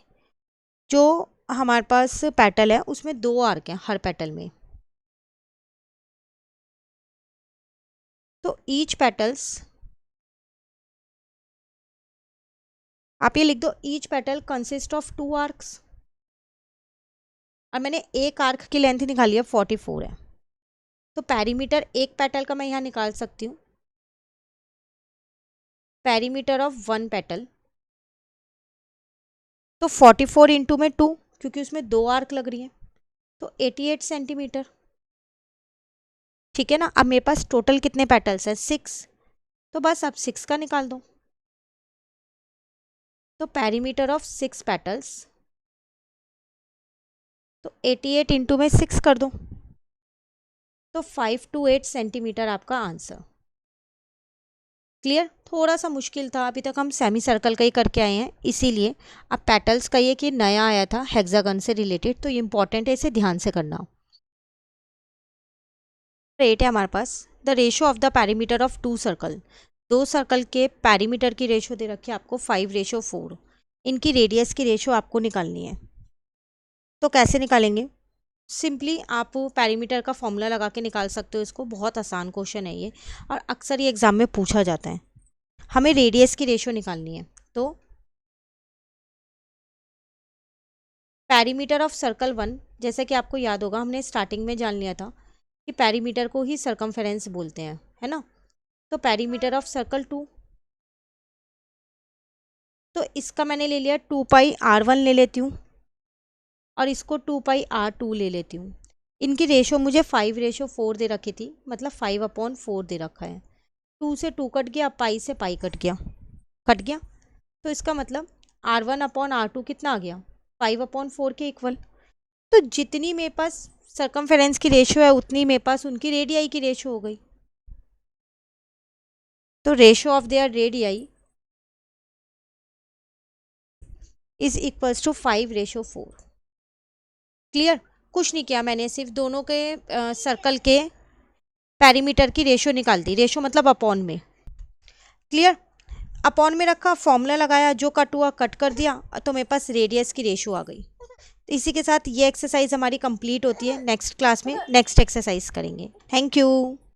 जो हमारे पास पेटल है उसमें 2 आर्क हैं हर पेटल में, तो ईच पेटल्स आप ये लिख दो, each petal consist of 2 arcs, और मैंने एक आर्क की लेंथ निकाली है 44 है, तो पेरीमीटर एक पेटल का मैं यहाँ निकाल सकती हूँ, पेरीमीटर ऑफ 1 पेटल, तो 44 इंटू में 2, क्योंकि उसमें 2 आर्क लग रही है, तो 88 सेंटीमीटर। ठीक है ना। अब मेरे पास टोटल कितने पेटल्स हैं, 6, तो बस आप 6 का निकाल दो। तो पेरीमीटर ऑफ 6 पेटल्स, तो 88 इंटू में 6 कर दो, तो 528 सेंटीमीटर आपका आंसर। क्लियर। थोड़ा सा मुश्किल था, अभी तक हम सेमी सर्कल का ही करके आए हैं, इसीलिए। अब पेटल्स का ये कि नया आया था हेक्सागन से रिलेटेड, तो ये इंपॉर्टेंट है, इसे ध्यान से करना। 8 है हमारे पास, the ratio of the perimeter of 2 circle, 2 circle के पेरीमीटर की रेशो दे रखी है आपको 5:4, इनकी रेडियस की रेशो आपको निकालनी है। तो कैसे निकालेंगे, सिंपली आप पेरीमीटर का फॉर्मूला लगा के निकाल सकते हो इसको, बहुत आसान क्वेश्चन है ये, और अक्सर ये एग्जाम में पूछा जाता है। हमें रेडियस की रेशो निकालनी है, तो पेरीमीटर ऑफ सर्कल 1, जैसे कि आपको याद होगा हमने स्टार्टिंग में जान लिया था कि पेरीमीटर को ही सर्कमफेरेंस बोलते हैं, है ना। तो पेरीमीटर ऑफ सर्कल 2, तो इसका मैंने ले लिया 2πr1 ले लेती हूँ, और इसको 2πr2 ले लेती हूँ। इनकी रेशो मुझे 5:4 दे रखी थी, मतलब 5/4 दे रखा है। 2 से 2 कट गया, पाई से पाई कट गया, तो इसका मतलब r1/r2 कितना आ गया, 5/4 के इक्वल। तो जितनी मेरे पास सर्कमफेरेंस की रेशो है, उतनी मेरे पास उनकी रेडियाई की रेशो हो गई। तो ratio of their radii is equals to 5:4। Clear. कुछ नहीं किया मैंने, सिर्फ दोनों के सर्कल के पेरीमीटर की रेशो निकाल दी, रेशो मतलब अपॉन में। क्लियर। अपॉन में रखा, फॉर्मूला लगाया, जो कट हुआ कट कर दिया, तो मेरे पास रेडियस की रेशो आ गई। तो इसी के साथ ये एक्सरसाइज हमारी कंप्लीट होती है। नेक्स्ट क्लास में नेक्स्ट एक्सरसाइज करेंगे। Thank you.